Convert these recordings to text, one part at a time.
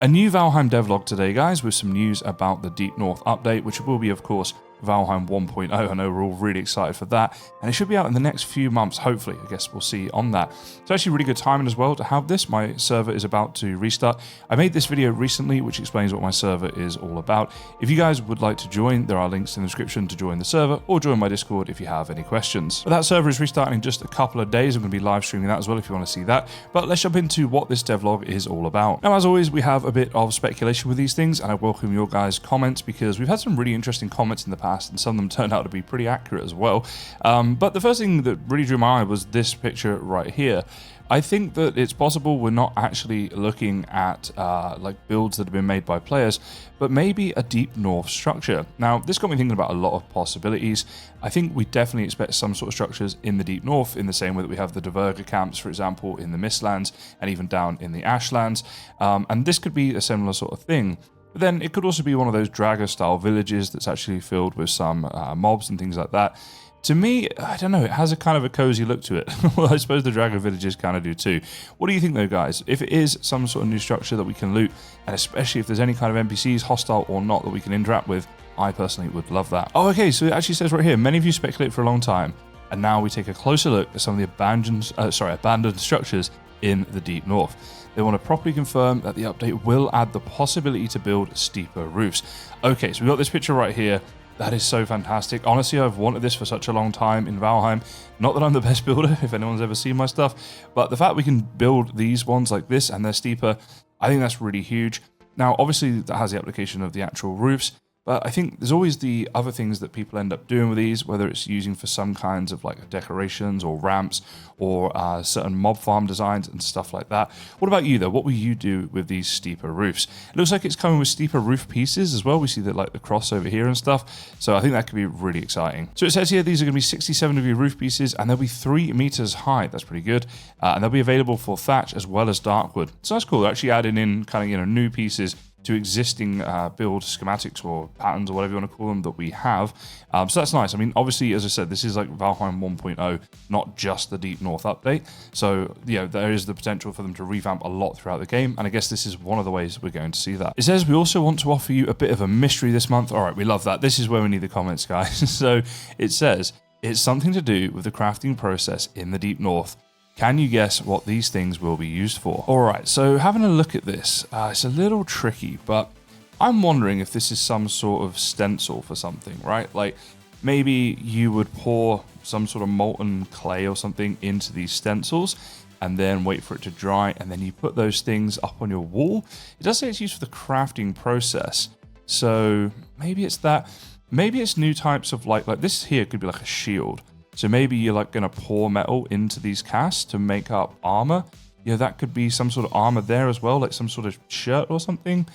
A new Valheim devlog today, guys, with some news about the Deep North update, which will be, of course, Valheim 1.0. I know we're all really excited for that, and it should be out in the next few months, hopefully. I guess we'll see on that. It's actually really good timing as well to have this. My server is about to restart. I made this video recently, which explains what my server is all about. If you guys would like to join, there are links in the description to join the server, or join my Discord if you have any questions. But that server is restarting in just a couple of days. I'm going to be live streaming that as well if you want to see that. But let's jump into what this devlog is all about. Now, as always, we have a bit of speculation with these things, and I welcome your guys' comments because we've had some really interesting comments in the past, and some of them turned out to be pretty accurate as well. But the first thing that really drew my eye was this picture right here. I think that it's possible we're not actually looking at like builds that have been made by players, but maybe a Deep North structure. Now, this got me thinking about a lot of possibilities. I think we definitely expect some sort of structures in the Deep North, in the same way that we have the Diverger camps, for example, in the Mistlands, and even down in the Ashlands. And this could be a similar sort of thing. But then it could also be one of those Draga-style villages that's actually filled with some mobs and things like that. To me, I don't know, it has a kind of a cozy look to it. Well, I suppose the Draga villages kind of do too. What do you think though, guys? If it is some sort of new structure that we can loot, and especially if there's any kind of NPCs, hostile or not, that we can interact with, I personally would love that. Oh, okay, so it actually says right here, many of you speculate for a long time, and now we take a closer look at some of the abandoned structures in the Deep North. They want to properly confirm that the update will add the possibility to build steeper roofs. Okay, so we've got this picture right here. That is so fantastic. Honestly, I've wanted this for such a long time in Valheim. Not that I'm the best builder, if anyone's ever seen my stuff, but the fact we can build these ones like this and they're steeper, I think that's really huge. Now, obviously, that has the application of the actual roofs, but I think there's always the other things that people end up doing with these, whether it's using for some kinds of like decorations or ramps or certain mob farm designs and stuff like that. What about you though? What will you do with these steeper roofs? It looks like it's coming with steeper roof pieces as well. We see that like the cross over here and stuff. So I think that could be really exciting. So it says here these are going to be 67-degree roof pieces and they'll be 3 meters high. That's pretty good. And they'll be available for thatch as well as darkwood. So that's cool. They're actually adding in kind of, new pieces to existing build schematics or patterns or whatever you want to call them that we have. So that's nice. I mean, obviously, as I said, this is like Valheim 1.0, not just the Deep North update. So, there is the potential for them to revamp a lot throughout the game. And I guess this is one of the ways we're going to see that. It says we also want to offer you a bit of a mystery this month. All right, we love that. This is where we need the comments, guys. So it says it's something to do with the crafting process in the Deep North. Can you guess what these things will be used for? All right, so having a look at this, it's a little tricky, but I'm wondering if this is some sort of stencil for something, right? Like maybe you would pour some sort of molten clay or something into these stencils and then wait for it to dry, and then you put those things up on your wall. It does say it's used for the crafting process, so maybe it's that. Maybe it's new types of like this here could be like a shield. So maybe you're like going to pour metal into these casts to make up armor. That could be some sort of armor there as well, like some sort of shirt or something.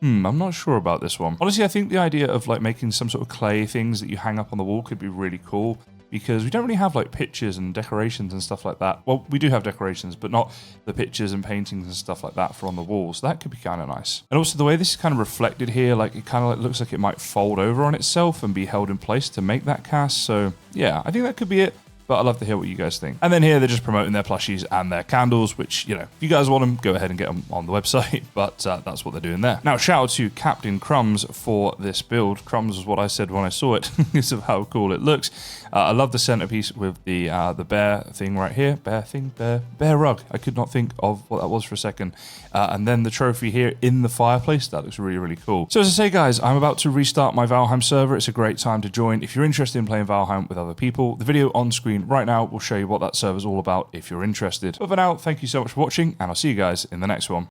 I'm not sure about this one. Honestly, I think the idea of like making some sort of clay things that you hang up on the wall could be really cool, because we don't really have like pictures and decorations and stuff like that. Well, we do have decorations, but not the pictures and paintings and stuff like that for on the walls. So that could be kind of nice. And also the way this is kind of reflected here, like it kind of looks like it might fold over on itself and be held in place to make that cast. So yeah, I think that could be it. But I'd love to hear what you guys think. And then here, they're just promoting their plushies and their candles, which, if you guys want them, go ahead and get them on the website. But that's what they're doing there. Now, shout out to Captain Crumbs for this build. Crumbs was what I said when I saw it, because of how cool it looks. I love the centerpiece with the bear thing right here. Bear rug. I could not think of what that was for a second. And then the trophy here in the fireplace. That looks really, really cool. So as I say, guys, I'm about to restart my Valheim server. It's a great time to join. If you're interested in playing Valheim with other people, the video on screen right now will show you what that server's all about if you're interested. But for now, thank you so much for watching, and I'll see you guys in the next one.